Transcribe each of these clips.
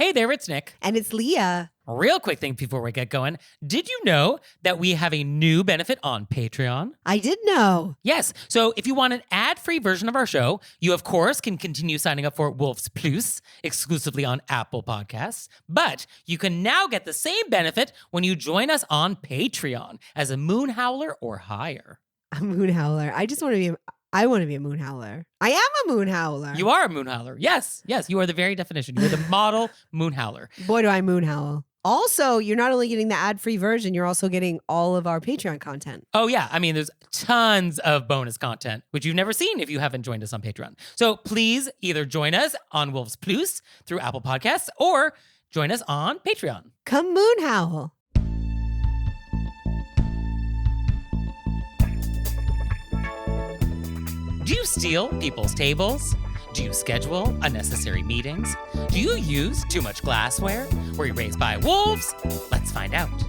Hey there, it's Nick. And it's Leah. Real quick thing before we get going. Did you know that we have a new benefit on Patreon? I did know. Yes. So if you want an ad-free version of our show, you, of course, can continue signing up for Wolves Plus exclusively on Apple Podcasts. But you can now get the same benefit when you join us on Patreon as a moon howler or higher. A moon howler. I want to be a moon howler. I am a moon howler. You are a moon howler. Yes. Yes. You are the very definition. You are the model moon howler. Boy, do I moon howl. Also, you're not only getting the ad-free version, you're also getting all of our Patreon content. Oh, yeah. I mean, there's tons of bonus content, which you've never seen if you haven't joined us on Patreon. So please either join us on Wolves Plus through Apple Podcasts or join us on Patreon. Come moon howl. Do you steal people's tables? Do you schedule unnecessary meetings? Do you use too much glassware? Were you raised by wolves? Let's find out. Here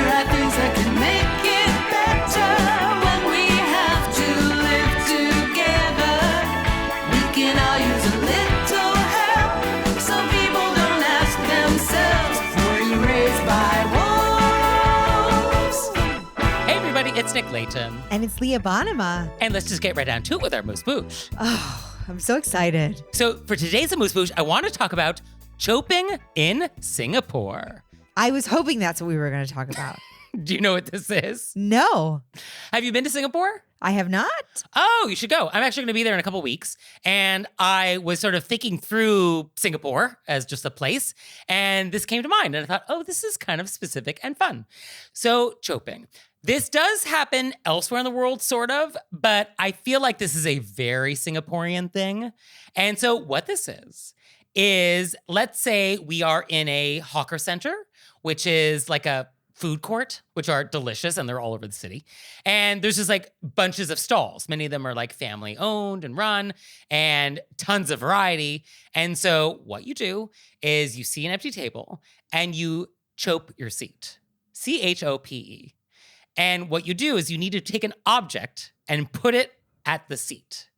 are things that can make it better when we have to live together. We can all use a little help. Some people don't ask themselves, were you raised by wolves? Hey everybody, it's Nick Layton. And it's Leah Bonema. And let's just get right down to it with our AMUSE-BOUCHE. Oh, I'm so excited. So for today's AMUSE-BOUCHE, I want to talk about Chope-ing in Singapore. I was hoping that's what we were going to talk about. Do you know what this is? No, Have you been to Singapore? I have not. Oh, you should go. I'm actually going to be there in a couple weeks. And I was sort of thinking through Singapore as just a place. And this came to mind. And I thought, oh, this is kind of specific and fun. So Chope-ing. This does happen elsewhere in the world, sort of. But I feel like this is a very Singaporean thing. And so what this is let's say we are in a hawker center, which is like a food court, which are delicious and they're all over the city. And there's just like bunches of stalls. Many of them are like family owned and run and tons of variety. And so what you do is you see an empty table and you chope your seat. CHOPE. And what you do is you need to take an object and put it at the seat.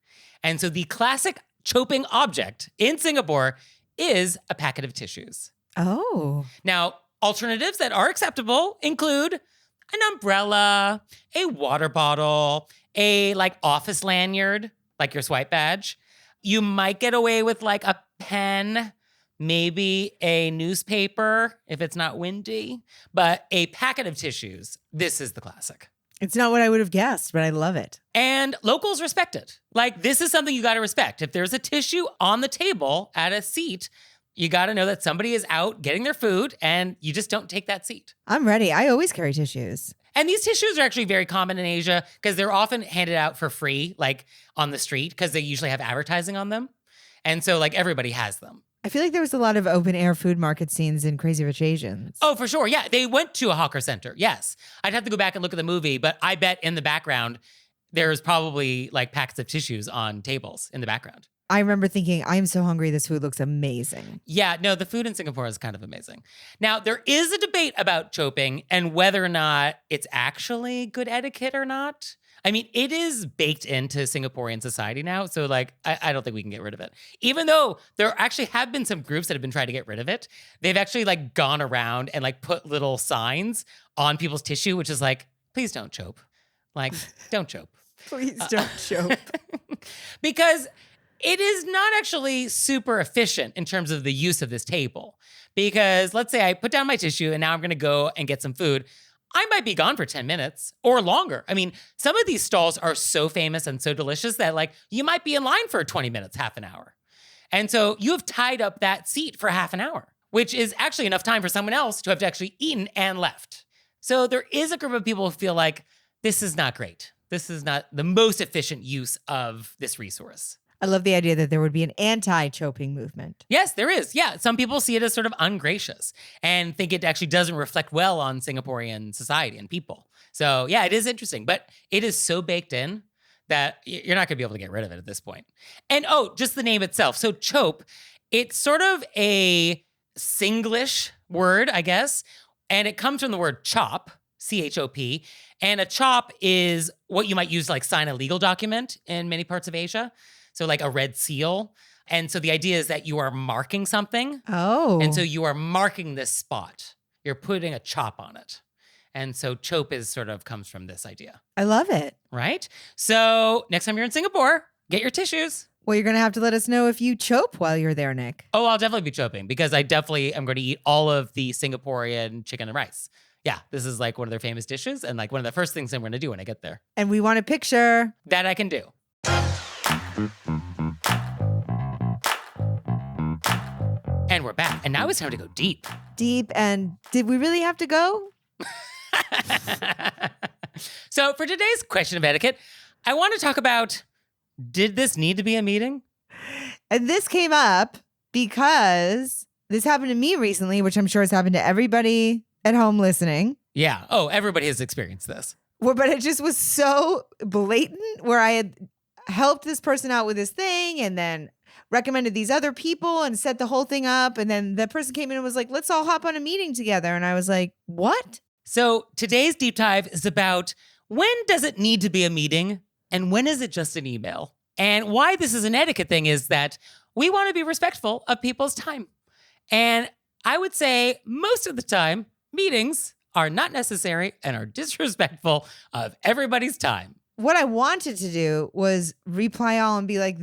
And so the classic choping object in Singapore is a packet of tissues. Oh. Now, alternatives that are acceptable include an umbrella, a water bottle, a like office lanyard, like your swipe badge. You might get away with like a pen, maybe a newspaper if it's not windy, but a packet of tissues, this is the classic. It's not what I would have guessed, but I love it. And locals respect it. Like, this is something you got to respect. If there's a tissue on the table at a seat, you got to know that somebody is out getting their food and you just don't take that seat. I'm ready. I always carry tissues. And these tissues are actually very common in Asia because they're often handed out for free, like on the street, because they usually have advertising on them. And so like everybody has them. I feel like there was a lot of open air food market scenes in Crazy Rich Asians. Oh, for sure. Yeah, they went to a hawker center. Yes. I'd have to go back and look at the movie, but I bet in the background, there's probably like packets of tissues on tables in the background. I remember thinking, I'm so hungry. This food looks amazing. Yeah, no, the food in Singapore is kind of amazing. Now, there is a debate about choping and whether or not it's actually good etiquette or not. I mean, it is baked into Singaporean society now. So like, I don't think we can get rid of it. Even though there actually have been some groups that have been trying to get rid of it. They've actually like gone around and like put little signs on people's tissue, which is like, please don't chope. Like, don't chope. Please don't choke. Because it is not actually super efficient in terms of the use of this table. Because let's say I put down my tissue and now I'm going to go and get some food. I might be gone for 10 minutes or longer. I mean, some of these stalls are so famous and so delicious that like you might be in line for 20 minutes, half an hour. And so you have tied up that seat for half an hour, which is actually enough time for someone else to have to actually eaten and left. So there is a group of people who feel like this is not great. This is not the most efficient use of this resource. I love the idea that there would be an anti-choping movement. Yes, there is. Yeah, some people see it as sort of ungracious and think it actually doesn't reflect well on Singaporean society and people. So yeah, it is interesting, but it is so baked in that you're not going to be able to get rid of it at this point. And oh, just the name itself. So chope, it's sort of a Singlish word, I guess, and it comes from the word chop, C-H-O-P, and a chop is what you might use to like sign a legal document in many parts of Asia. So like a red seal. And so the idea is that you are marking something. Oh. And so you are marking this spot. You're putting a chop on it. And so chope is sort of comes from this idea, I love it. right? So next time you're in Singapore, get your tissues. Well, you're going to have to let us know if you chope while you're there, Nick. Oh, I'll definitely be choping because I definitely am going to eat all of the Singaporean chicken and rice. Yeah, this is like one of their famous dishes and like one of the first things I'm going to do when I get there. And we want a picture. That I can do. And we're back. And now it's time to go deep. Deep. And did we really have to go? So for today's question of etiquette, I want to talk about, did this need to be a meeting? And this came up because this happened to me recently, which I'm sure has happened to everybody at home listening. Yeah. Oh, everybody has experienced this. But it just was so blatant where I had helped this person out with this thing and then recommended these other people and set the whole thing up. And then the person came in and was like, let's all hop on a meeting together. And I was like, what? So today's deep dive is about when does it need to be a meeting and when is it just an email? And why this is an etiquette thing is that we want to be respectful of people's time. And I would say most of the time, meetings are not necessary and are disrespectful of everybody's time. What I wanted to do was reply all and be like,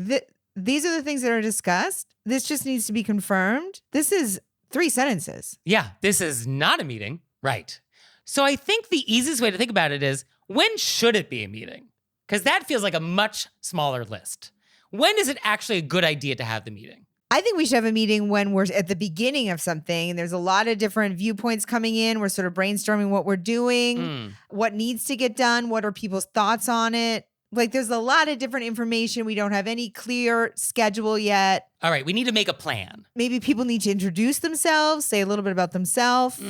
these are the things that are discussed. This just needs to be confirmed. This is 3 sentences. Yeah, this is not a meeting. Right. So I think the easiest way to think about it is, when should it be a meeting? Because that feels like a much smaller list. When is it actually a good idea to have the meeting? I think we should have a meeting when we're at the beginning of something and there's a lot of different viewpoints coming in. We're sort of brainstorming what we're doing, what needs to get done, what are people's thoughts on it. Like there's a lot of different information. We don't have any clear schedule yet. All right, we need to make a plan. Maybe people need to introduce themselves, say a little bit about themselves.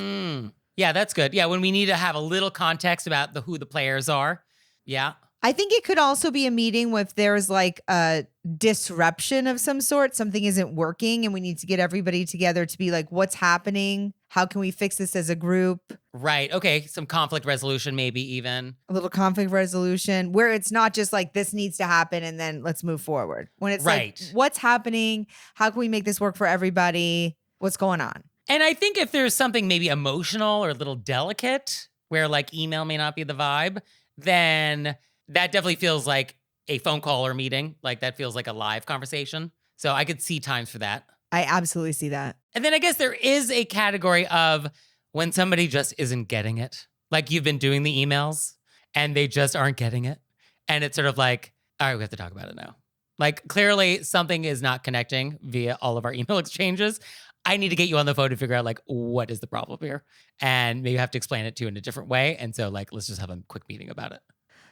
Yeah, that's good. Yeah, when we need to have a little context about who the players are. Yeah. I think it could also be a meeting if there's like a disruption of some sort. Something isn't working and we need to get everybody together to be like, what's happening? How can we fix this as a group? Right. Okay. Some conflict resolution, maybe even. A little conflict resolution where it's not just like this needs to happen and then let's move forward. When it's like, what's happening? How can we make this work for everybody? What's going on? And I think if there's something maybe emotional or a little delicate where like email may not be the vibe, then that definitely feels like a phone call or meeting. Like that feels like a live conversation. So I could see times for that. I absolutely see that. And then I guess there is a category of when somebody just isn't getting it. Like you've been doing the emails and they just aren't getting it. And it's sort of like, all right, we have to talk about it now. Like clearly something is not connecting via all of our email exchanges. I need to get you on the phone to figure out like, what is the problem here? And maybe I have to explain it to you in a different way. And so like, let's just have a quick meeting about it.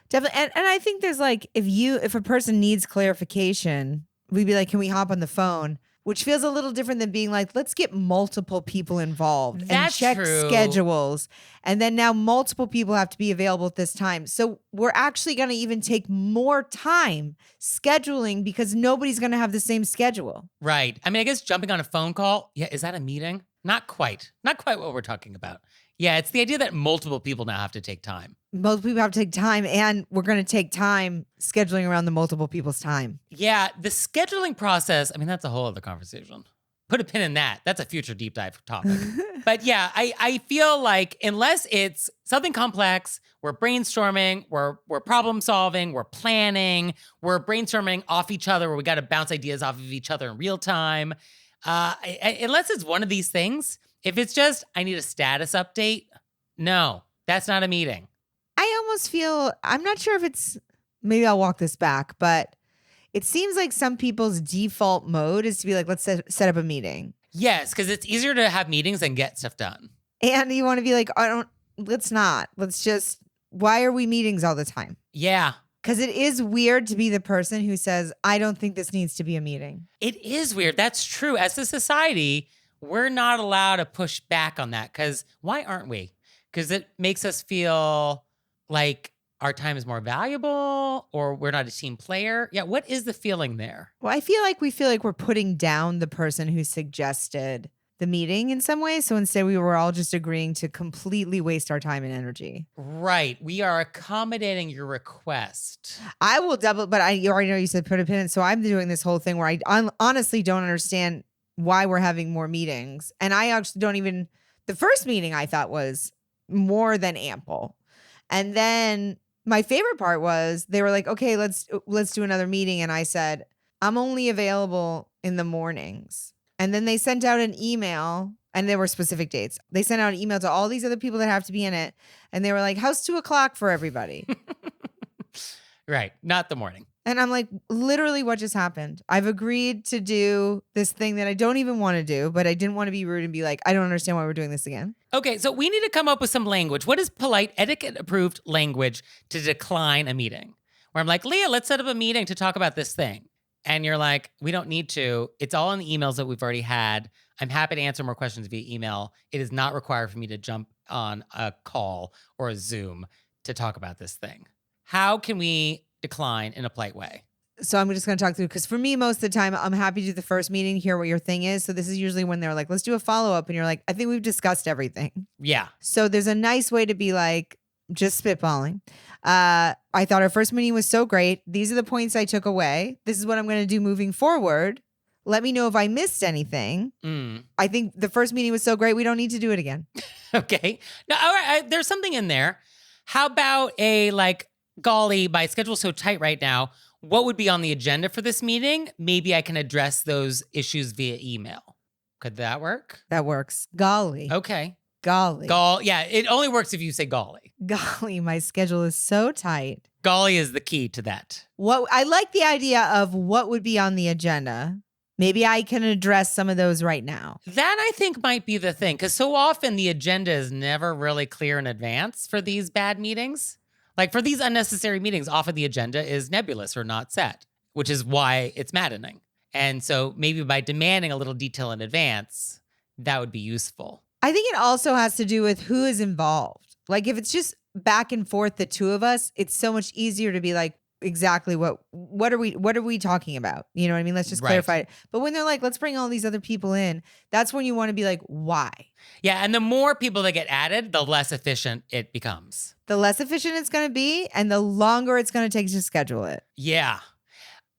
Definitely. And I think there's like, if a person needs clarification, we'd be like, can we hop on the phone? Which feels a little different than being like, let's get multiple people involved and check schedules. And then now multiple people have to be available at this time. So we're actually going to even take more time scheduling because nobody's going to have the same schedule. Right. I mean, I guess jumping on a phone call. Yeah. Is that a meeting? Not quite. Not quite what we're talking about. Yeah. It's the idea that multiple people now have to take time. Multiple people have to take time, and we're going to take time scheduling around the multiple people's time. Yeah, the scheduling process, I mean, that's a whole other conversation. Put a pin in that. That's a future deep dive topic. But yeah, I feel like unless it's something complex, we're brainstorming, we're problem solving, we're planning, we're brainstorming off each other where we got to bounce ideas off of each other in real time. Unless it's one of these things, if it's just, I need a status update, no, that's not a meeting. I almost feel, I'm not sure if it's, maybe I'll walk this back, but it seems like some people's default mode is to be like, let's set up a meeting. Yes, because it's easier to have meetings and get stuff done. And you want to be like, let's not. Let's just, why are we meetings all the time? Yeah. Because it is weird to be the person who says, I don't think this needs to be a meeting. It is weird. That's true. As a society, we're not allowed to push back on that because why aren't we? Because it makes us feel like our time is more valuable or we're not a team player. Yeah, what is the feeling there? Well, I feel like we're putting down the person who suggested the meeting in some way. So instead we were all just agreeing to completely waste our time and energy. Right. We are accommodating your request. I will double, but you already know you said put a pin in. So I'm doing this whole thing where I honestly don't understand why we're having more meetings. And I actually don't even, the first meeting I thought was more than ample. And then my favorite part was they were like, okay, let's do another meeting. And I said, I'm only available in the mornings. And then they sent out an email, and there were specific dates. They sent out an email to all these other people that have to be in it. And they were like, how's 2:00 for everybody? Right. Not the morning. And I'm like, literally what just happened? I've agreed to do this thing that I don't even want to do, but I didn't want to be rude and be like, I don't understand why we're doing this again. Okay, so we need to come up with some language. What is polite, etiquette-approved language to decline a meeting? Where I'm like, Leah, let's set up a meeting to talk about this thing. And you're like, we don't need to. It's all in the emails that we've already had. I'm happy to answer more questions via email. It is not required for me to jump on a call or a Zoom to talk about this thing. How can we decline in a polite way? So I'm just going to talk through, because for me, most of the time, I'm happy to do the first meeting, hear what your thing is. So this is usually when they're like, let's do a follow-up. And you're like, I think we've discussed everything. Yeah. So there's a nice way to be like, just spitballing. I thought our first meeting was so great. These are the points I took away. This is what I'm going to do moving forward. Let me know if I missed anything. I think the first meeting was so great. We don't need to do it again. Okay. Now, all right, there's something in there. How about a like, golly, my schedule's so tight right now. What would be on the agenda for this meeting? Maybe I can address those issues via email. Could that work? That works. Golly. Okay. Golly. Yeah, it only works if you say golly. Golly, my schedule is so tight. Golly is the key to that. What I like the idea of what would be on the agenda. Maybe I can address some of those right now. That I think might be the thing, because so often the agenda is never really clear in advance for these bad meetings. Like for these unnecessary meetings, often the agenda is nebulous or not set, which is why it's maddening. And so maybe by demanding a little detail in advance, that would be useful. I think it also has to do with who is involved. Like if it's just back and forth, the two of us, it's so much easier to be like, exactly what are we talking about? You know what I mean? Let's just clarify it. But when they're like, let's bring all these other people in, that's when you want to be like, why? Yeah, and the more people that get added, the less efficient it becomes. The less efficient it's going to be, and the longer it's going to take to schedule it. Yeah.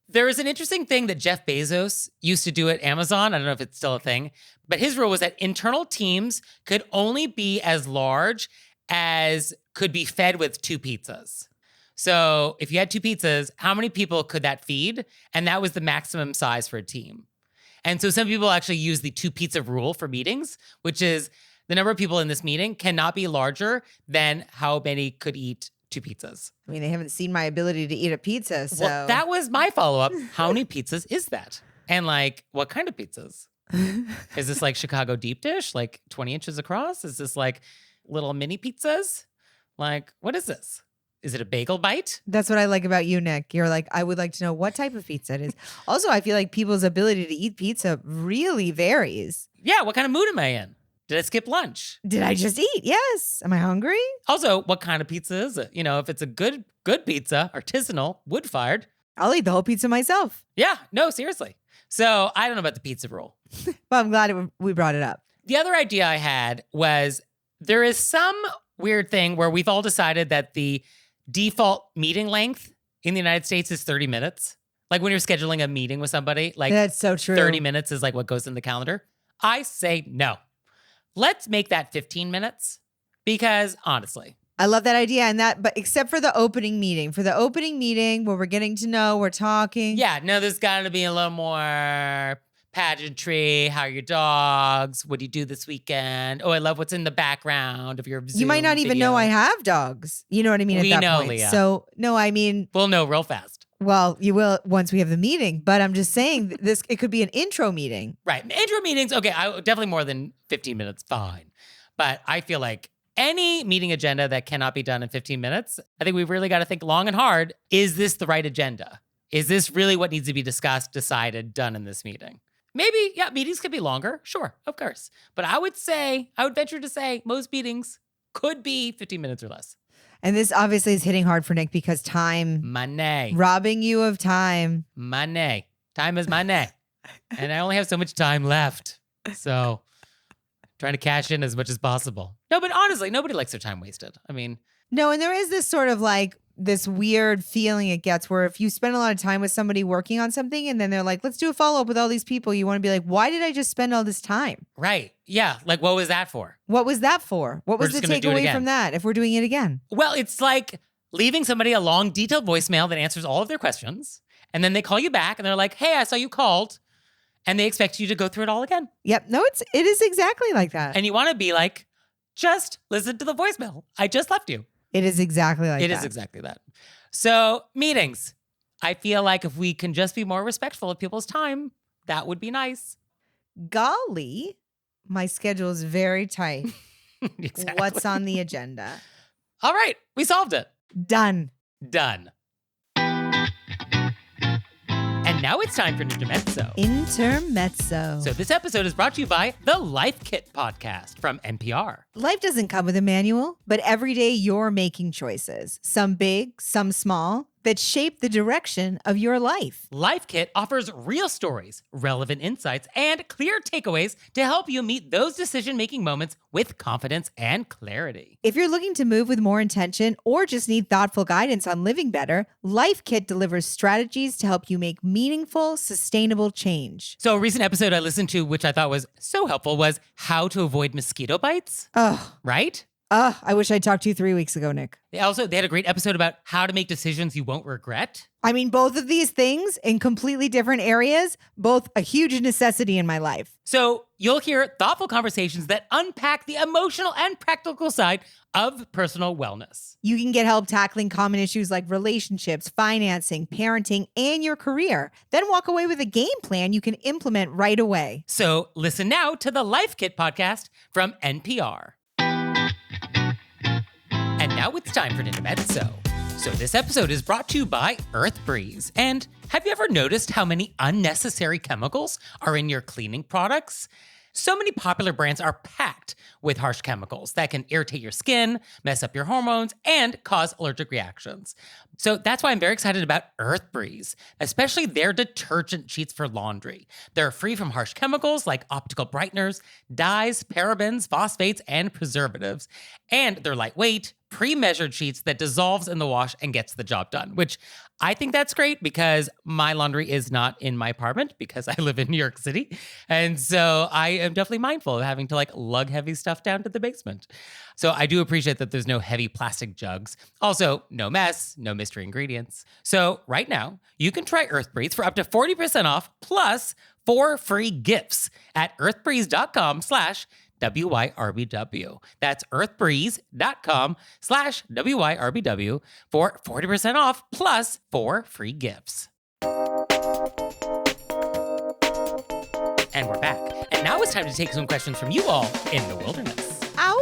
There is an interesting thing that Jeff Bezos used to do at Amazon. I don't know if it's still a thing, but his rule was that internal teams could only be as large as could be fed with 2 pizzas. So if you had 2 pizzas, how many people could that feed? And that was the maximum size for a team. And so some people actually use the 2 pizza rule for meetings, which is the number of people in this meeting cannot be larger than how many could eat 2 pizzas. I mean, they haven't seen my ability to eat a pizza, so. Well, that was my follow-up. How many pizzas is that? And like, what kind of pizzas? Is this like Chicago deep dish, like 20 inches across? Is this like little mini pizzas? Like, what is this? Is it a bagel bite? That's what I like about you, Nick. You're like, I would like to know what type of pizza it is. Also, I feel like people's ability to eat pizza really varies. Yeah, what kind of mood am I in? Did I skip lunch? Did I just eat? Yes. Am I hungry? Also, what kind of pizza is it? You know, if it's a good pizza, artisanal, wood-fired. I'll eat the whole pizza myself. Yeah, no, seriously. So I don't know about the pizza rule. But I'm glad we brought it up. The other idea I had was there is some weird thing where we've all decided that the default meeting length in the United States is 30 minutes. Like when you're scheduling a meeting with somebody, like that's so true. 30 minutes is like what goes in the calendar. I say no. Let's make that 15 minutes because honestly. I love that idea. But except for the opening meeting. For the opening meeting where we're getting to know, we're talking. Yeah, no, there's got to be a little more pageantry. How are your dogs? What do you do this weekend? Oh, I love what's in the background of your Zoom You might not even video. know I have dogs. You know what I mean? We at that know, point. Leah. So, no, I mean. We'll know real fast. Well, you will once we have the meeting. But I'm just saying it could be an intro meeting. Right. Intro meetings, okay, definitely more than 15 minutes, fine. But I feel like any meeting agenda that cannot be done in 15 minutes, I think we've really got to think long and hard. Is this the right agenda? Is this really what needs to be discussed, decided, done in this meeting? Maybe, yeah, meetings could be longer. Sure, of course. But I would venture to say most meetings could be 15 minutes or less. And this obviously is hitting hard for Nick because time. Money. Robbing you of time. Money. Time is money. And I only have so much time left. So Trying to cash in as much as possible. No, but honestly, nobody likes their time wasted. I mean, No, and there is this sort of like this weird feeling it gets where if you spend a lot of time with somebody working on something and then they're like, let's do a follow-up with all these people, you want to be like, why did I just spend all this time? right. Yeah. Like, what was that for? What was that for? What We're was the just gonna do it takeaway again. from that if we're doing it again? Well, it's like leaving somebody a long, detailed voicemail that answers all of their questions. And then they call you back and they're like, hey, I saw you called. And they expect you to go through it all again. Yep. No, it is exactly like that. And you want to be like, just listen to the voicemail. I just left you. It is exactly like It that. is exactly that. So, meetings. I feel like if we can just be more respectful of people's time, that would be nice. Golly, my schedule is very tight. Exactly. What's on the agenda? All right, we solved it. Done. Done. And now it's time for Intermezzo. Intermezzo. So this episode is brought to you by the Life Kit podcast from NPR. Life doesn't come with a manual, but every day you're making choices, some big, some small, that shape the direction of your life. Life Kit offers real stories, relevant insights, and clear takeaways to help you meet those decision-making moments with confidence and clarity. If you're looking to move with more intention or just need thoughtful guidance on living better, Life Kit delivers strategies to help you make meaningful, sustainable change. So a recent episode I listened to, which I thought was so helpful, was how to avoid mosquito bites, right? I wish I'd talked to you 3 weeks ago, Nick. They had a great episode about how to make decisions you won't regret. I mean, both of these things in completely different areas, both a huge necessity in my life. So you'll hear thoughtful conversations that unpack the emotional and practical side of personal wellness. You can get help tackling common issues like relationships, financing, parenting, and your career. Then walk away with a game plan you can implement right away. So listen now to the Life Kit podcast from NPR. And now it's time for Intermezzo. So this episode is brought to you by Earthbreeze. And have you ever noticed how many unnecessary chemicals are in your cleaning products? So many popular brands are packed with harsh chemicals that can irritate your skin, mess up your hormones, and cause allergic reactions. So that's why I'm very excited about Earthbreeze, especially their detergent sheets for laundry. They're free from harsh chemicals like optical brighteners, dyes, parabens, phosphates, and preservatives. And they're lightweight, pre-measured sheets that dissolves in the wash and gets the job done, which I think that's great because my laundry is not in my apartment because I live in New York City. And so I am definitely mindful of having to like lug heavy stuff down to the basement. So I do appreciate that there's no heavy plastic jugs. Also, no mess, no mystery ingredients. So right now, you can try Earthbreeze for up to 40% off plus 4 free gifts at earthbreeze.com/WYRBW. That's earthbreeze.com/WYRBW for 40% off plus 4 free gifts. And we're back. And now it's time to take some questions from you all in the wilderness. Ow!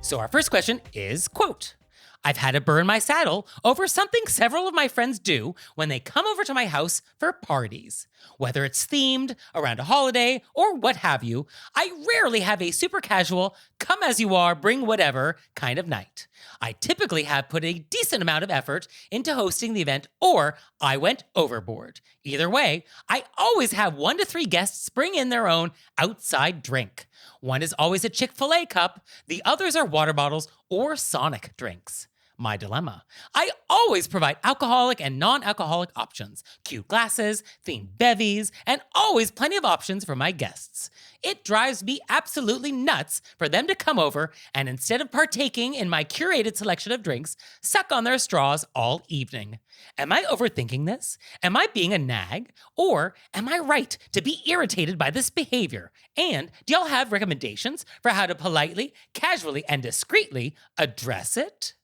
So our first question is, quote, I've had to burn my saddle over something several of my friends do when they come over to my house for parties. Whether it's themed, around a holiday, or what have you, I rarely have a super casual, come as you are, bring whatever kind of night. I typically have put a decent amount of effort into hosting the event, or I went overboard. Either way, I always have 1 to 3 guests bring in their own outside drink. One is always a Chick-fil-A cup, the others are water bottles or Sonic drinks. My dilemma. I always provide alcoholic and non-alcoholic options, cute glasses, themed bevies, and always plenty of options for my guests. It drives me absolutely nuts for them to come over and instead of partaking in my curated selection of drinks, suck on their straws all evening. Am I overthinking this? Am I being a nag? Or am I right to be irritated by this behavior? And do y'all have recommendations for how to politely, casually, and discreetly address it?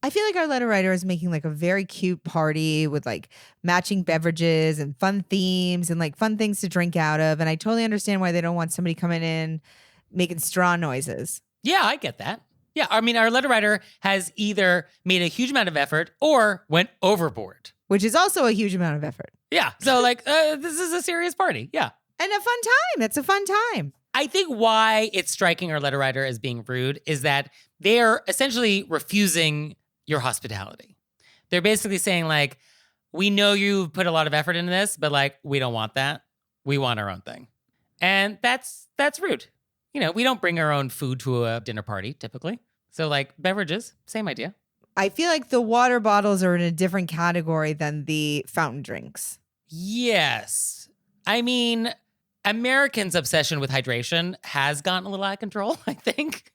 I feel like our letter writer is making like a very cute party with like matching beverages and fun themes and like fun things to drink out of. And I totally understand why they don't want somebody coming in making straw noises. Yeah, I get that. Yeah, I mean, our letter writer has either made a huge amount of effort or went overboard. Which is also a huge amount of effort. Yeah, so like, this is a serious party. Yeah. And a fun time. It's a fun time. I think why it's striking our letter writer as being rude is that they're essentially refusing your hospitality. They're basically saying like, we know you've put a lot of effort into this, but like, we don't want that. We want our own thing. And that's rude. You know, we don't bring our own food to a dinner party typically. So like beverages, same idea. I feel like the water bottles are in a different category than the fountain drinks. Yes. I mean, Americans' obsession with hydration has gotten a little out of control, I think.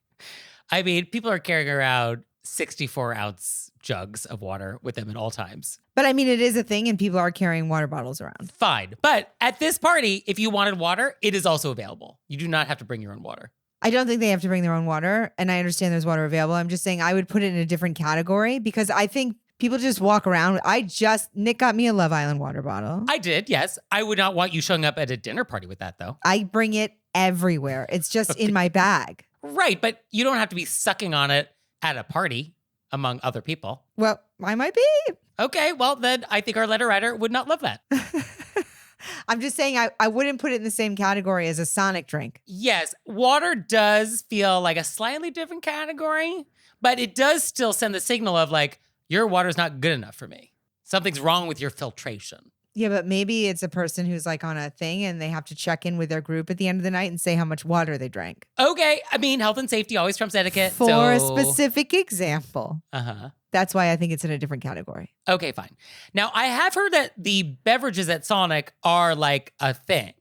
I mean, people are carrying around 64-ounce jugs of water with them at all times. But I mean, it is a thing and people are carrying water bottles around. Fine. But at this party, if you wanted water, it is also available. You do not have to bring your own water. I don't think they have to bring their own water. And I understand there's water available. I'm just saying I would put it in a different category because I think people just walk around. Nick got me a Love Island water bottle. I did, yes. I would not want you showing up at a dinner party with that, though. I bring it everywhere. It's just in my bag. Right, but you don't have to be sucking on it at a party among other people. Well, I might be. Okay, well, then I think our letter writer would not love that. I'm just saying I wouldn't put it in the same category as a Sonic drink. Yes, water does feel like a slightly different category, but it does still send the signal of like, your water's not good enough for me. Something's wrong with your filtration. Yeah, but maybe it's a person who's like on a thing and they have to check in with their group at the end of the night and say how much water they drank. Okay, I mean, health and safety always trumps etiquette. For a specific example. Uh-huh. That's why I think it's in a different category. Okay, fine. Now, I have heard that the beverages at Sonic are like a thing.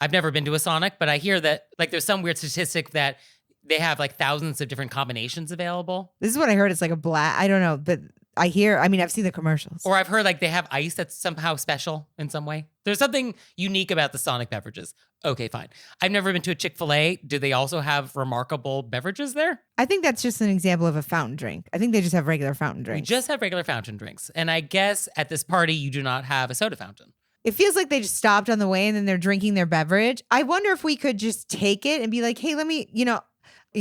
I've never been to a Sonic, but I hear that like there's some weird statistic that they have like thousands of different combinations available. This is what I heard. It's like a black, I don't know, but I've seen the commercials. Or I've heard like they have ice that's somehow special in some way. There's something unique about the Sonic beverages. Okay, fine. I've never been to a Chick-fil-A. Do they also have remarkable beverages there? I think that's just an example of a fountain drink. I think they just have regular fountain We drinks. just have regular fountain drinks. And I guess at this party, you do not have a soda fountain. It feels like they just stopped on the way and then they're drinking their beverage. I wonder if we could just take it and be like, hey, let me,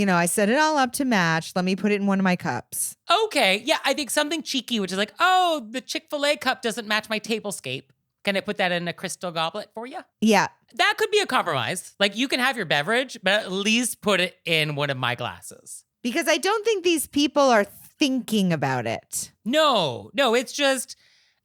I set it all up to match. Let me put it in one of my cups. Okay, yeah, I think something cheeky, which is like, oh, the Chick-fil-A cup doesn't match my tablescape. Can I put that in a crystal goblet for you? Yeah. That could be a compromise. Like, you can have your beverage, but at least put it in one of my glasses. Because I don't think these people are thinking about it. No, it's just,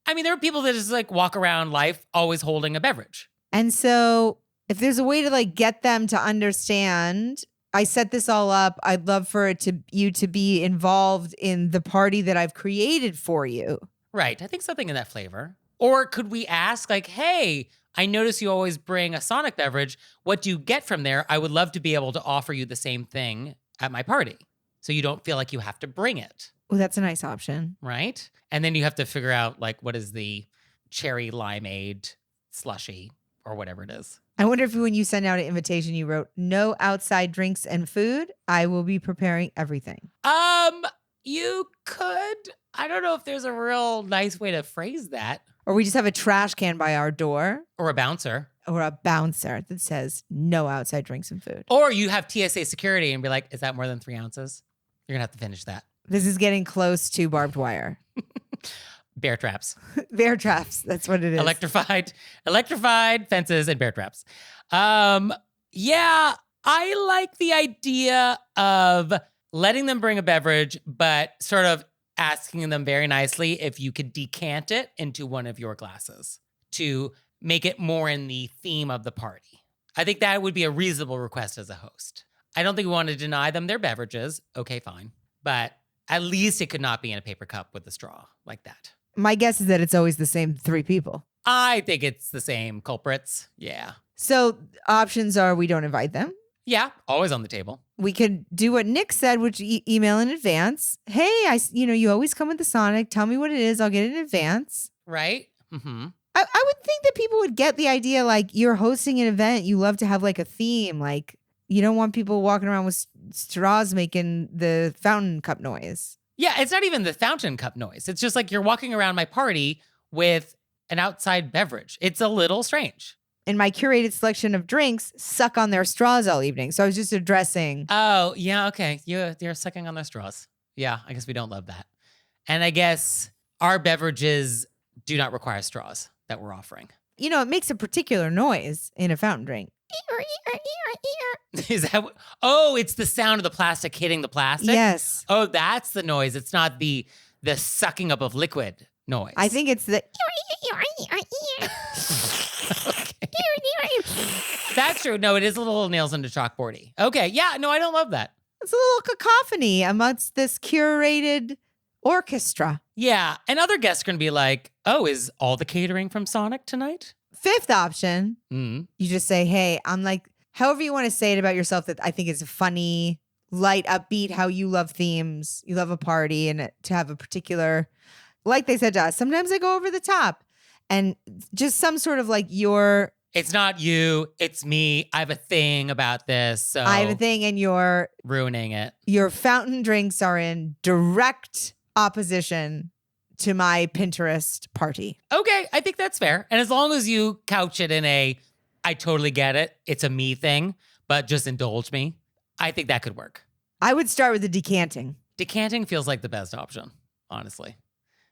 I mean, there are people that just like walk around life always holding a beverage. And so if there's a way to like get them to understand, I set this all up. I'd love for you to be involved in the party that I've created for you. Right, I think something in that flavor. Or could we ask like, hey, I notice you always bring a Sonic beverage. What do you get from there? I would love to be able to offer you the same thing at my party. So you don't feel like you have to bring it. Oh, that's a nice option. Right? And then you have to figure out like, what is the cherry limeade slushy or whatever it is. I wonder if when you send out an invitation, you wrote, no outside drinks and food. I will be preparing everything. You could. I don't know if there's a real nice way to phrase that. Or we just have a trash can by our door. Or a bouncer. Or a bouncer that says no outside drinks and food. Or you have TSA security and be like, is that more than 3 ounces? You're going to have to finish that. This is getting close to barbed wire. Bear traps. Bear traps. That's what it is. Electrified fences and bear traps. Yeah, I like the idea of letting them bring a beverage, but sort of asking them very nicely if you could decant it into one of your glasses to make it more in the theme of the party. I think that would be a reasonable request as a host. I don't think we want to deny them their beverages. Okay, fine. But at least it could not be in a paper cup with a straw like that. My guess is that it's always the same 3 people. I think it's the same culprits. Yeah. So options are we don't invite them. Yeah, always on the table. We could do what Nick said, which email in advance. Hey, you always come with the Sonic. Tell me what it is. I'll get it in advance. Right? Mm-hmm. I would think that people would get the idea, like you're hosting an event. You love to have like a theme. Like you don't want people walking around with straws making the fountain cup noise. Yeah, it's not even the fountain cup noise. It's just like you're walking around my party with an outside beverage. It's a little strange. And my curated selection of drinks suck on their straws all evening. So I was just addressing. Oh, yeah, okay. You're sucking on their straws. Yeah, I guess we don't love that. And I guess our beverages do not require straws that we're offering. It makes a particular noise in a fountain drink. Is that oh, it's the sound of the plastic hitting the plastic? Yes. Oh, that's the noise. It's not the sucking up of liquid noise. I think it's the. That's true. No, it is a little nails on the chalkboardy. Okay, yeah, no, I don't love that. It's a little cacophony amongst this curated orchestra. Yeah, and other guests are going to be like, oh, is all the catering from Sonic tonight? Fifth option, Mm. you just say, hey, I'm like, however you want to say it about yourself that I think is funny, light, upbeat, how you love themes. You love a party and to have a particular, like they said to us, sometimes I go over the top. And just some sort of like It's not you, it's me. I have a thing about this, so I have a thing and ruining it. your fountain drinks are in direct opposition to my Pinterest party. Okay, I think that's fair. And as long as you couch it in I totally get it, it's a me thing, but just indulge me, I think that could work. I would start with the decanting. Decanting feels like the best option, honestly.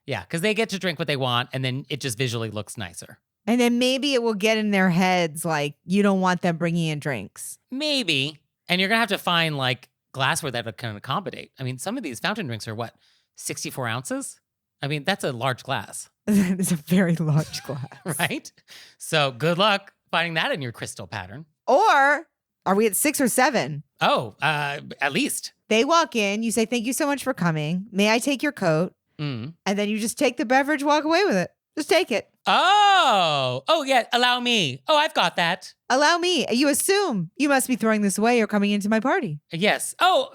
Yeah, because they get to drink what they want, and then it just visually looks nicer. And then maybe it will get in their heads like you don't want them bringing in drinks. Maybe. And you're going to have to find like glassware that can accommodate. I mean, some of these fountain drinks are what, 64 ounces? I mean, that's a large glass, It's a very large glass. right? So good luck finding that in your crystal pattern. Or are we at 6 or 7? Oh, at least. They walk in, you say, thank you so much for coming. May I take your coat? Mm. And then you just take the beverage, walk away with it. Just take it. Oh, yeah, allow me. Oh, I've got that. Allow me. You assume you must be throwing this away or coming into my party. Yes. Oh,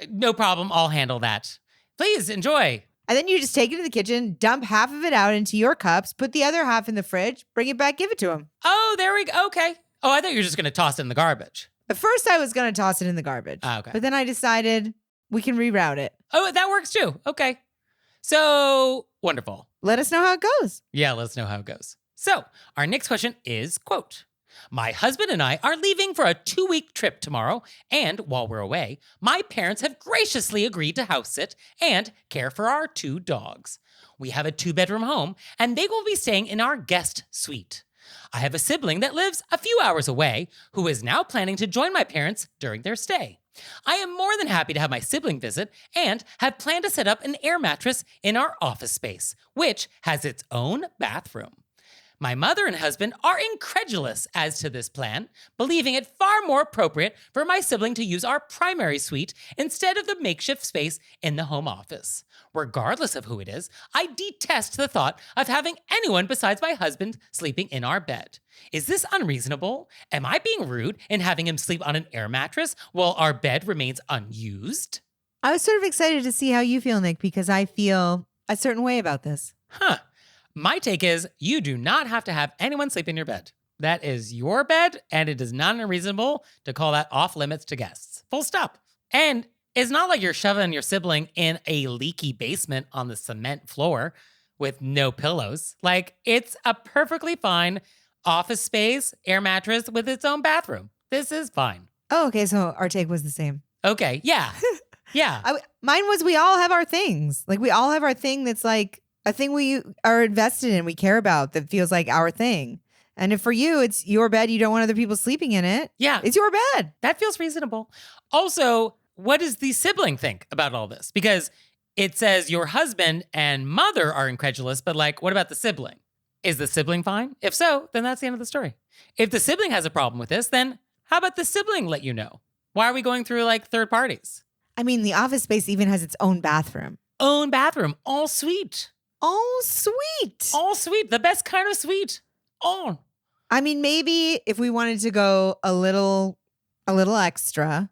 no problem. I'll handle that. Please enjoy. And then you just take it to the kitchen, dump half of it out into your cups, put the other half in the fridge, bring it back, give it to him. Oh, there we go. Okay. Oh, I thought you were just going to toss it in the garbage. At first, I was going to toss it in the garbage. Okay. But then I decided we can reroute it. Oh, that works too. Okay. So wonderful. Let us know how it goes. Yeah, let us know how it goes. So our next question is, quote, my husband and I are leaving for a 2-week trip tomorrow, and while we're away, my parents have graciously agreed to house sit and care for our 2 dogs. We have a 2-bedroom home, and they will be staying in our guest suite. I have a sibling that lives a few hours away who is now planning to join my parents during their stay. I am more than happy to have my sibling visit and have planned to set up an air mattress in our office space, which has its own bathroom. My mother and husband are incredulous as to this plan, believing it far more appropriate for my sibling to use our primary suite instead of the makeshift space in the home office. Regardless of who it is, I detest the thought of having anyone besides my husband sleeping in our bed. Is this unreasonable? Am I being rude in having him sleep on an air mattress while our bed remains unused? I was sort of excited to see how you feel, Nick, because I feel a certain way about this. Huh. My take is you do not have to have anyone sleep in your bed. That is your bed, and it is not unreasonable to call that off limits to guests. Full stop. And it's not like you're shoving your sibling in a leaky basement on the cement floor with no pillows. Like, it's a perfectly fine office space, air mattress with its own bathroom. This is fine. Oh, okay. So our take was the same. Okay, yeah. Yeah. Mine was we all have our things. Like, we all have our thing that's like a thing we are invested in, we care about, that feels like our thing. And if for you, it's your bed, you don't want other people sleeping in it. Yeah. It's your bed. That feels reasonable. Also, what does the sibling think about all this? Because it says your husband and mother are incredulous, but like, what about the sibling? Is the sibling fine? If so, then that's the end of the story. If the sibling has a problem with this, then how about the sibling let you know? Why are we going through like third parties? I mean, the office space even has its own bathroom. Own bathroom, all sweet. Oh, sweet. All sweet, the best kind of sweet. On. I mean, maybe if we wanted to go a little extra,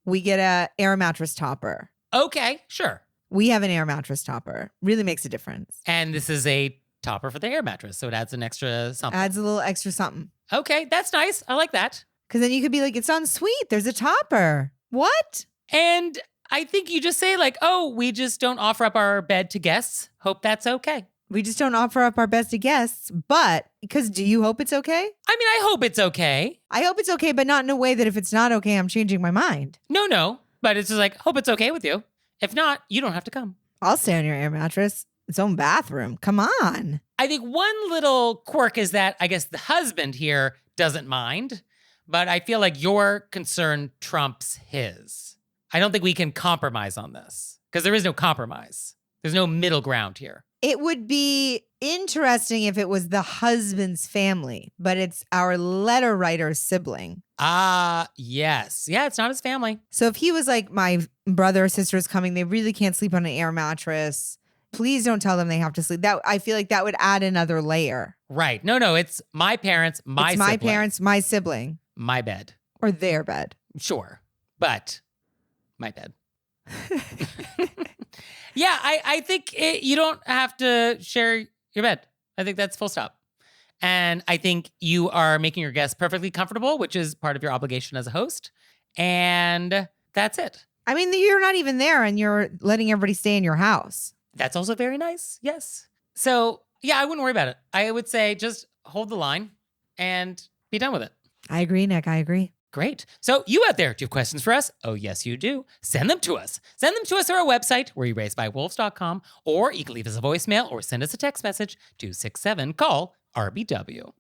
we get a air mattress topper. Okay, sure. We have an air mattress topper. Really makes a difference. And this is a topper for the air mattress, so it adds an extra something. Adds a little extra something. Okay, that's nice. I like that. Because then you could be like, it's on suite. There's a topper. What? And I think you just say like, oh, we just don't offer up our bed to guests. Hope that's okay. We just don't offer up our best to guests. But because do you hope it's okay? I mean, I hope it's okay. I hope it's okay, but not in a way that if it's not okay, I'm changing my mind. No. But it's just like, hope it's okay with you. If not, you don't have to come. I'll stay on your air mattress. Its own bathroom. Come on. I think one little quirk is that I guess the husband here doesn't mind, but I feel like your concern trumps his. I don't think we can compromise on this because there is no compromise. There's no middle ground here. It would be interesting if it was the husband's family, but it's our letter writer's sibling. Yes. Yeah, it's not his family. So if he was like, my brother or sister is coming, they really can't sleep on an air mattress. Please don't tell them they have to sleep. That I feel like that would add another layer. Right. No, it's my parents, my It's my sibling, parents, my sibling, my bed. or their bed. Sure. But my bed. Yeah, I think you don't have to share your bed. I think that's full stop. And I think you are making your guests perfectly comfortable, which is part of your obligation as a host. And that's it. I mean, you're not even there and you're letting everybody stay in your house. That's also very nice. Yes. So, yeah, I wouldn't worry about it. I would say just hold the line and be done with it. I agree, Nick. I agree. Great. So you out there, do you have questions for us? Oh, yes, you do. Send them to us. Send them to us through our website, wereraisedbywolves.com, or you can leave us a voicemail or send us a text message, 267-CALL-RBW.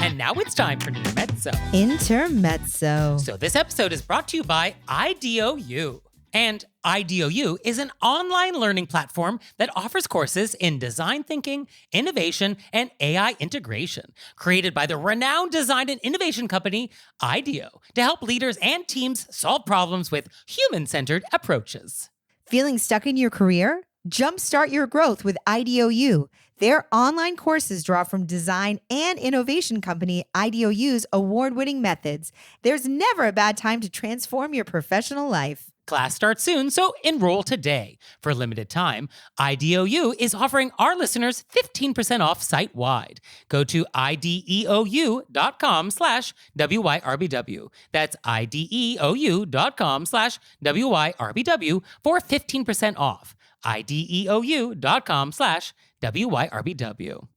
And now it's time for Intermezzo. Intermezzo. So this episode is brought to you by IDOU. And IDOU is an online learning platform that offers courses in design thinking, innovation, and AI integration, created by the renowned design and innovation company IDEO to help leaders and teams solve problems with human-centered approaches. Feeling stuck in your career? Jumpstart your growth with IDOU. Their online courses draw from design and innovation company IDOU's award-winning methods. There's never a bad time to transform your professional life. Class starts soon, so enroll today. For a limited time, IDOU is offering our listeners 15% off site-wide. Go to IDEOU.com/WYRBW. That's IDEOU.com/WYRBW for 15% off. IDEOU.com/WYRBW.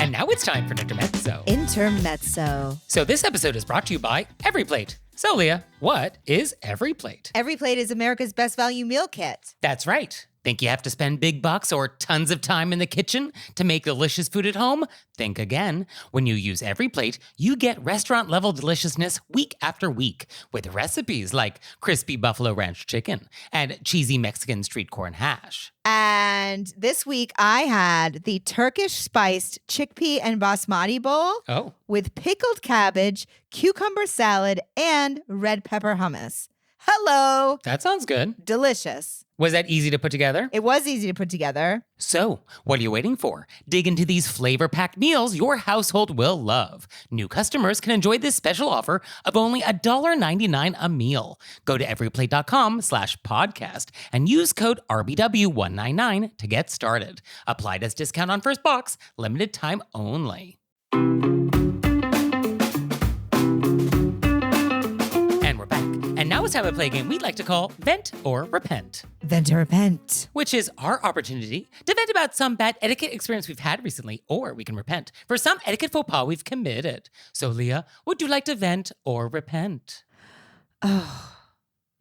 And now it's time for Intermezzo. Intermezzo. So this episode is brought to you by EveryPlate. So Leah, what is EveryPlate? EveryPlate is America's best value meal kit. That's right. Think you have to spend big bucks or tons of time in the kitchen to make delicious food at home? Think again. When you use EveryPlate, you get restaurant-level deliciousness week after week with recipes like crispy buffalo ranch chicken and cheesy Mexican street corn hash. And this week I had the Turkish spiced chickpea and basmati bowl Oh, with pickled cabbage, cucumber salad, and red pepper hummus. Hello. that sounds good. Delicious. Was that easy to put together? It was easy to put together. So, what are you waiting for? Dig into these flavor-packed meals your household will love. New customers can enjoy this special offer of only $1.99 a meal. Go to everyplate.com/podcast and use code RBW199 to get started. Applied as discount on first box, limited time only. And we're back. And now it's time to play a game we'd like to call Vent or Repent, Then to repent. which is our opportunity to vent about some bad etiquette experience we've had recently, or we can repent for some etiquette faux pas we've committed. So, Leah, would you like to vent or repent? Oh,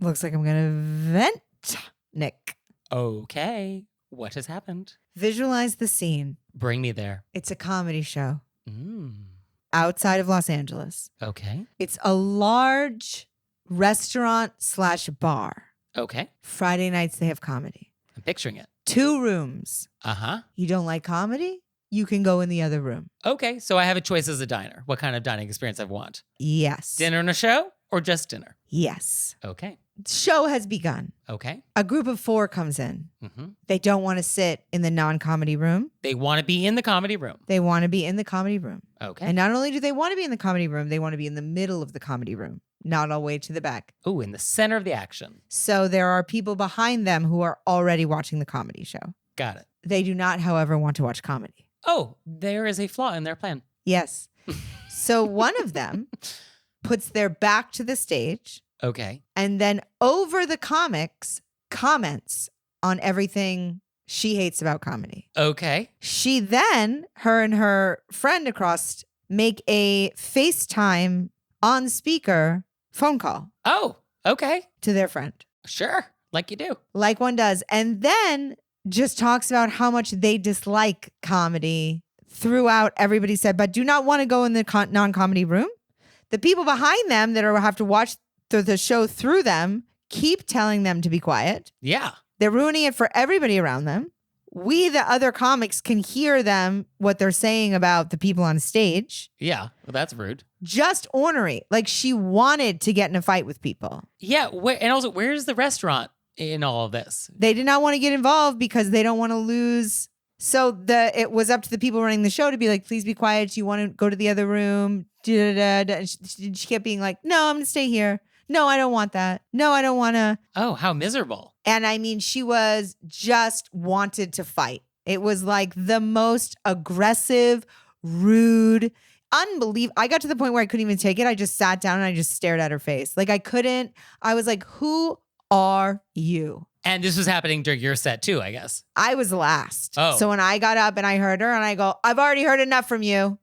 looks like I'm going to vent, Nick. Okay. What has happened? Visualize the scene. Bring me there. It's a comedy show Mm. outside of Los Angeles. Okay. It's a large restaurant/bar. Okay. Friday nights, they have comedy. I'm picturing it. 2 rooms. Uh-huh. You don't like comedy? You can go in the other room. Okay. So I have a choice as a diner. What kind of dining experience I want? Yes. Dinner and a show or just dinner? Yes. Okay. Show has begun. Okay. A group of 4 comes in. Mm-hmm. They don't want to sit in the non-comedy room. They want to be in the comedy room. They want to be in the comedy room. Okay. And not only do they want to be in the comedy room, they want to be in the middle of the comedy room, not all the way to the back. Ooh, in the center of the action. So there are people behind them who are already watching the comedy show. Got it. They do not, however, want to watch comedy. Oh, there is a flaw in their plan. Yes. So one of them puts their back to the stage Okay. and then over the comics comments on everything she hates about comedy. Okay. She then, her and her friend across, make a FaceTime on speaker phone call Oh, okay. to their friend, Sure. Like you do. like one does. And then just talks about how much they dislike comedy throughout. Everybody said, but do not want to go in the non-comedy room. The people behind them that have to watch the show through them keep telling them to be quiet. Yeah. They're ruining it for everybody around them. We, the other comics, can hear them, what they're saying about the people on stage. Yeah, well, that's rude. Just ornery. Like she wanted to get in a fight with people. Yeah, and also, where's the restaurant in all of this? They did not want to get involved because they don't want to lose. So it was up to the people running the show to be like, please be quiet. Do you want to go to the other room? And she kept being like, no, I'm going to stay here. No, I don't want that. No, I don't want to. Oh, how miserable. And I mean, she was just wanted to fight. It was like the most aggressive, rude, unbelievable. I got to the point where I couldn't even take it. I just sat down and I just stared at her face. Like I couldn't. I was like, who are you? And this was happening during your set too, I guess. I was last. Oh. So when I got up and I heard her and I go, I've already heard enough from you.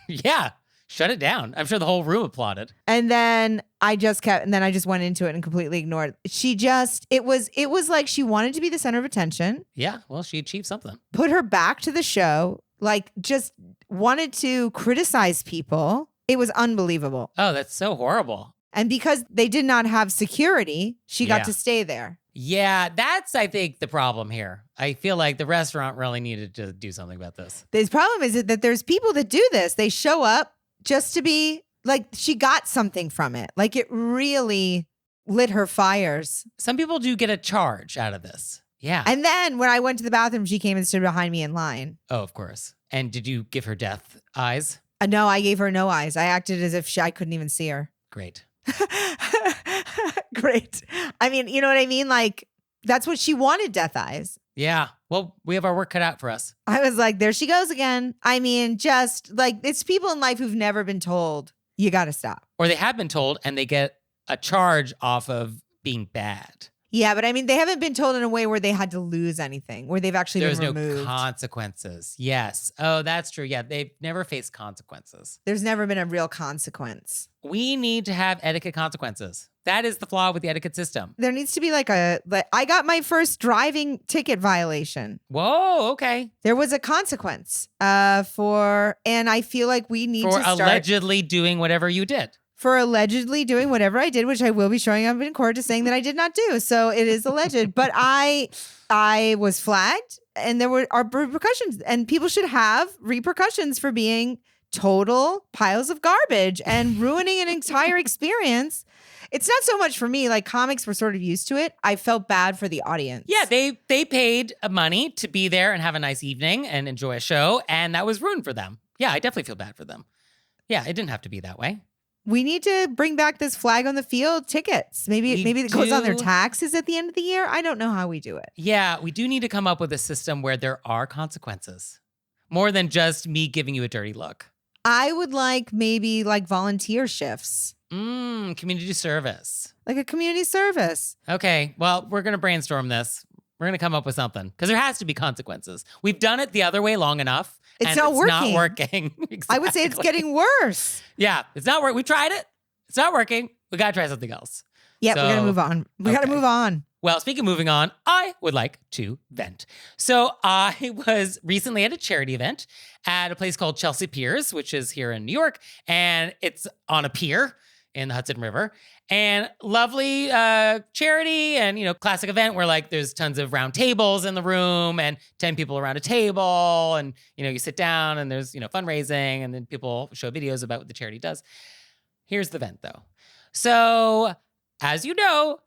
Yeah. Shut it down. I'm sure the whole room applauded. And then I just went into it and completely ignored. It was like she wanted to be the center of attention. Yeah. Well, she achieved something. Put her back to the show, like just wanted to criticize people. It was unbelievable. Oh, that's so horrible. And because they did not have security, she got to stay there. Yeah, that's, I think, the problem here. I feel like the restaurant really needed to do something about this. The problem is that there's people that do this. They show up just to be like, she got something from it. Like it really lit her fires. Some people do get a charge out of this. Yeah. And then when I went to the bathroom, she came and stood behind me in line. Oh, of course. And did you give her death eyes? No, I gave her no eyes. I acted as if I couldn't even see her. Great. Great. I mean, you know what I mean? Like, that's what she wanted, death eyes. Yeah. Well, we have our work cut out for us. I was like, there she goes again. I mean, just like, it's people in life who've never been told, you got to stop. Or they have been told and they get a charge off of being bad. Yeah, but I mean, they haven't been told in a way where they had to lose anything, where they've actually been removed. There's no consequences. Yes. Oh, that's true. Yeah, they've never faced consequences. There's never been a real consequence. We need to have etiquette consequences. That is the flaw with the etiquette system. There needs to be like I got my first driving ticket violation. Whoa, okay. There was a consequence and I feel like we need to For start. allegedly doing whatever you did. For allegedly doing whatever I did, which I will be showing up in court to saying that I did not do. So it is alleged. But I was flagged and there are repercussions. And people should have repercussions for being total piles of garbage and ruining an entire experience. It's not so much for me. Like comics were sort of used to it. I felt bad for the audience. Yeah, they paid money to be there and have a nice evening and enjoy a show. And that was ruined for them. Yeah, I definitely feel bad for them. Yeah, it didn't have to be that way. We need to bring back this flag on the field tickets. Maybe it goes on their taxes at the end of the year. I don't know how we do it. Yeah, we do need to come up with a system where there are consequences. More than just me giving you a dirty look. I would like maybe like volunteer shifts. Community service. Like a community service. Okay, well, we're going to brainstorm this. We're going to come up with something because there has to be consequences. We've done it the other way long enough. It's and not it's working. Not working. Exactly. I would say it's getting worse. Yeah, it's not working. We tried it. It's not working. We got to try something else. Yeah, So- we got to move on. We got to okay. move on. Well, speaking of moving on, I would like to vent. So I was recently at a charity event at a place called Chelsea Piers, which is here in New York, and it's on a pier in the Hudson River. And lovely charity and, classic event where like there's tons of round tables in the room and 10 people around a table. And, you sit down and there's, fundraising and then people show videos about what the charity does. Here's the event though. So as you know,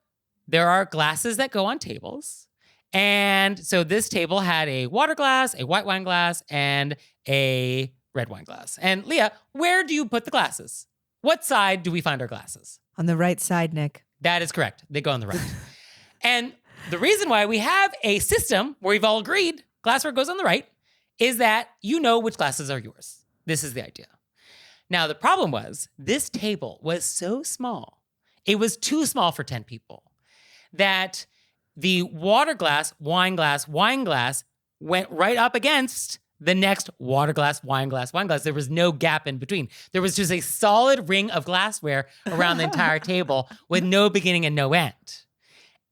there are glasses that go on tables. And so this table had a water glass, a white wine glass, and a red wine glass. And Leah, where do you put the glasses? What side do we find our glasses? On the right side, Nick. That is correct. They go on the right. And the reason why we have a system where we've all agreed glassware goes on the right is that you know which glasses are yours. This is the idea. Now, the problem was this table was so small. It was too small for 10 people that the water glass, wine glass went right up against the next water glass, wine glass, wine glass. There was no gap in between. There was just a solid ring of glassware around the entire table with no beginning and no end.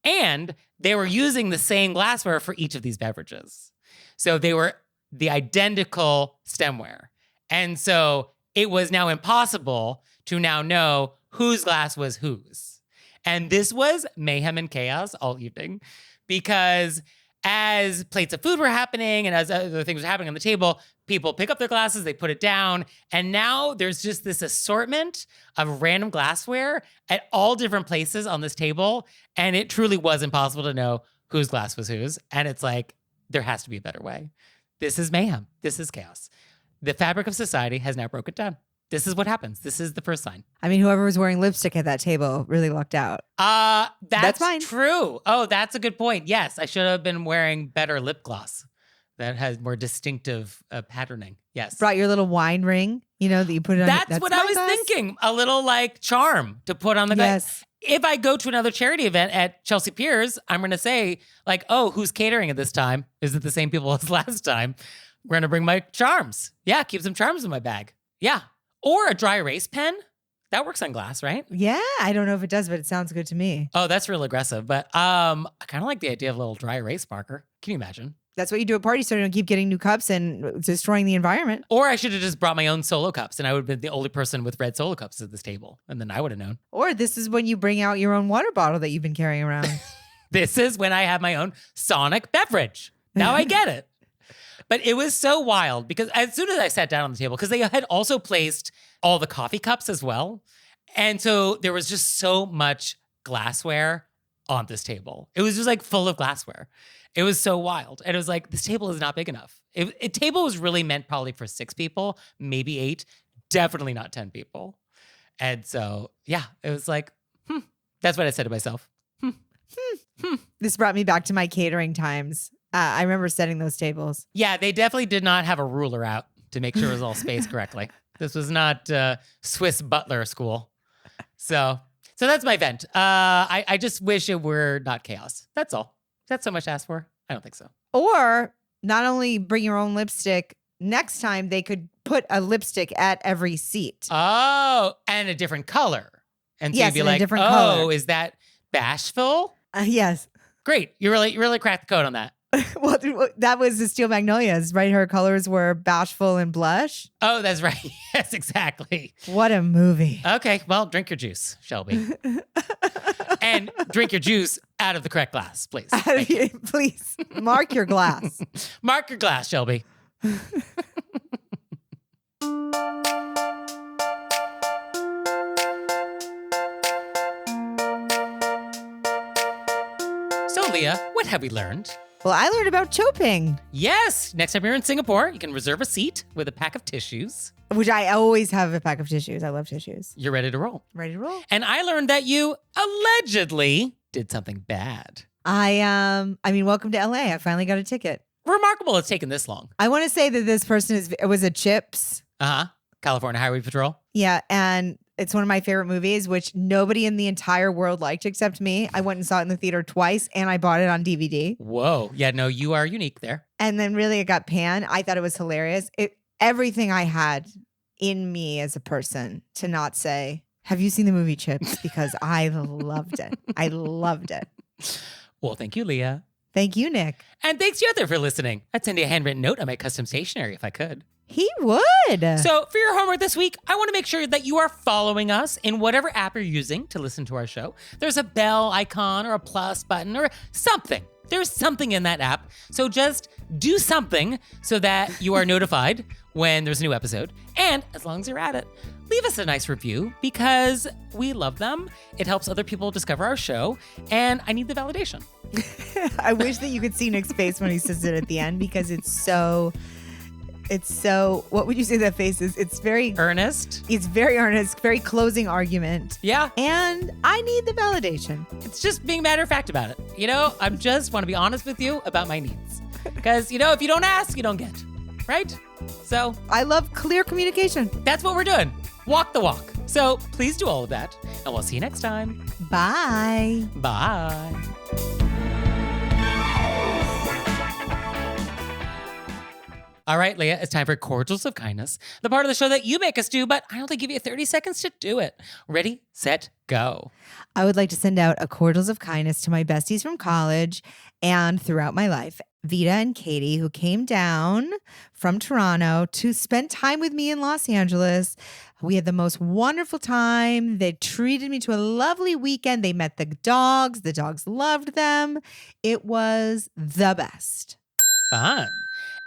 And they were using the same glassware for each of these beverages. So they were the identical stemware. And so it was now impossible to now know whose glass was whose. And this was mayhem and chaos all evening because as plates of food were happening and as other things were happening on the table, people pick up their glasses, they put it down, and now there's just this assortment of random glassware at all different places on this table, and it truly was impossible to know whose glass was whose, and it's like, there has to be a better way. This is mayhem. This is chaos. The fabric of society has now broken down. This is what happens. This is the first sign. I mean, whoever was wearing lipstick at that table really lucked out. That's fine. True. Oh, that's a good point. Yes, I should have been wearing better lip gloss that has more distinctive patterning. Yes. Brought your little wine ring, that you put it on. That's what I was glass. thinking. A little like charm to put on the glass. Yes. If I go to another charity event at Chelsea Piers, I'm going to say like, oh, who's catering at this time? Is it the same people as last time? We're going to bring my charms. Yeah, keep some charms in my bag. Yeah. Or a dry erase pen. That works on glass, right? Yeah, I don't know if it does, but it sounds good to me. Oh, that's real aggressive. But I kind of like the idea of a little dry erase marker. Can you imagine? That's what you do at parties so you don't keep getting new cups and destroying the environment. Or I should have just brought my own solo cups and I would have been the only person with red solo cups at this table. And then I would have known. Or this is when you bring out your own water bottle that you've been carrying around. This is when I have my own sonic beverage. Now I get it. But it was so wild because as soon as I sat down on the table, because they had also placed all the coffee cups as well. And so there was just so much glassware on this table. It was just like full of glassware. It was so wild. And it was like, this table is not big enough. A table was really meant probably for 6 people, maybe 8, definitely not 10 people. And so, yeah, it was like, that's what I said to myself. This brought me back to my catering times. I remember setting those tables. Yeah, they definitely did not have a ruler out to make sure it was all spaced correctly. This was not Swiss butler school. So that's my vent. I just wish it were not chaos. That's all. Is that so much to ask for? I don't think so. Or not only bring your own lipstick, next time they could put a lipstick at every seat. Oh, and a different color. And so Yes, you'd be and a like, different oh, color. is that bashful? Yes. Great. You really cracked the code on that. Well, that was the Steel Magnolias, right? Her colors were bashful and blush. Oh, that's right. Yes, exactly. What a movie. Okay, well, drink your juice, Shelby. And drink your juice out of the correct glass, please. Thank you. Please, mark your glass. Mark your glass, Shelby. So, Leah, what have we learned? Well, I learned about Chope-ing, Yes, next time you're in Singapore, you can reserve a seat with a pack of tissues. which I always have a pack of tissues. I love tissues. You're ready to roll. Ready to roll? And I learned that you allegedly did something bad. Welcome to LA. I finally got a ticket. Remarkable it's taken this long. I want to say that this person was a Chips. Uh-huh. California Highway Patrol. Yeah, and it's one of my favorite movies, which nobody in the entire world liked except me. I went and saw it in the theater twice, and I bought it on DVD. Whoa. Yeah, no, you are unique there. And then really it got panned. I thought it was hilarious. Everything I had in me as a person to not say, have you seen the movie Chips? Because I loved it. I loved it. Well, thank you, Leah. Thank you, Nick. And thanks you out there for listening. I'd send you a handwritten note on my custom stationery if I could. He would. So for your homework this week, I want to make sure that you are following us in whatever app you're using to listen to our show. There's a bell icon or a plus button or something. There's something in that app. So just do something so that you are notified when there's a new episode. And as long as you're at it, leave us a nice review because we love them. It helps other people discover our show. And I need the validation. I wish that you could see Nick's face when he says it at the end because it's so, what would you say that face is? It's very Earnest. It's very earnest, very closing argument. Yeah. And I need the validation. It's just being matter of fact about it. I just want to be honest with you about my needs. Because, if you don't ask, you don't get. Right? So I love clear communication. that's what we're doing. Walk the walk. So please do all of that. And we'll see you next time. Bye. Bye. All right, Leah, it's time for Cordials of Kindness, the part of the show that you make us do, but I only give you 30 seconds to do it. Ready, set, go. I would like to send out a cordials of kindness to my besties from college and throughout my life, Vita and Katie, who came down from Toronto to spend time with me in Los Angeles. We had the most wonderful time. They treated me to a lovely weekend. They met the dogs. The dogs loved them. It was the best. Fun.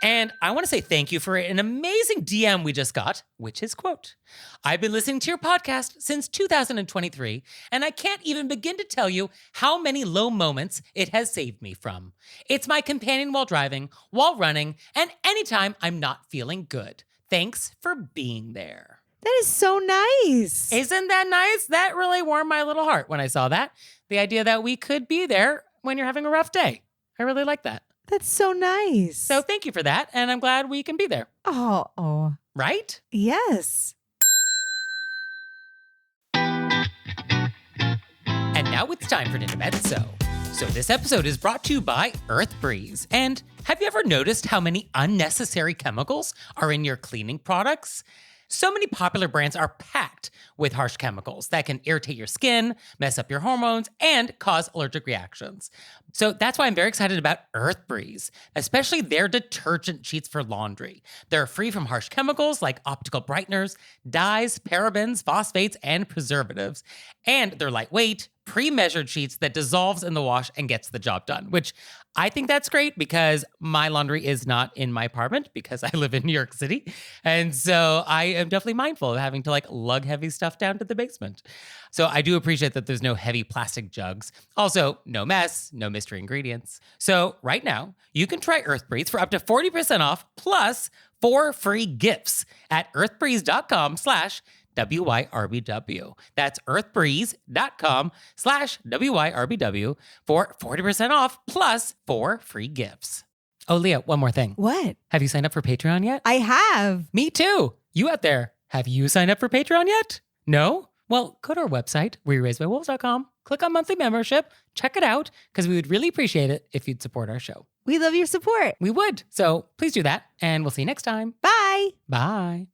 And I want to say thank you for an amazing DM we just got, which is, quote, I've been listening to your podcast since 2023, and I can't even begin to tell you how many low moments it has saved me from. It's my companion while driving, while running, and anytime I'm not feeling good. Thanks for being there. That is so nice. Isn't that nice? That really warmed my little heart when I saw that. The idea that we could be there when you're having a rough day. I really like that. That's so nice. So thank you for that, and I'm glad we can be there. Oh. Right? Yes. And now it's time for Intermezzo. So this episode is brought to you by Earth Breeze. And have you ever noticed how many unnecessary chemicals are in your cleaning products? So many popular brands are packed with harsh chemicals that can irritate your skin, mess up your hormones, and cause allergic reactions. So that's why I'm very excited about Earth Breeze, especially their detergent sheets for laundry. They're free from harsh chemicals like optical brighteners, dyes, parabens, phosphates, and preservatives. And they're lightweight, pre-measured sheets that dissolves in the wash and gets the job done, which I think that's great because my laundry is not in my apartment because I live in New York City. And so I am definitely mindful of having to lug heavy stuff down to the basement. So I do appreciate that there's no heavy plastic jugs. Also, no mess, no mystery ingredients. So right now, you can try Earth Breeze for up to 40% off plus 4 free gifts at earthbreeze.com/WYRBW. That's earthbreeze.com/WYRBW for 40% off plus 4 free gifts. Oh, Leah, one more thing. What? Have you signed up for Patreon yet? I have. Me too. You out there, have you signed up for Patreon yet? No? Well, go to our website, wereraisedbywolves.com, click on monthly membership, check it out, because we would really appreciate it if you'd support our show. We love your support. We would. So please do that, and we'll see you next time. Bye. Bye.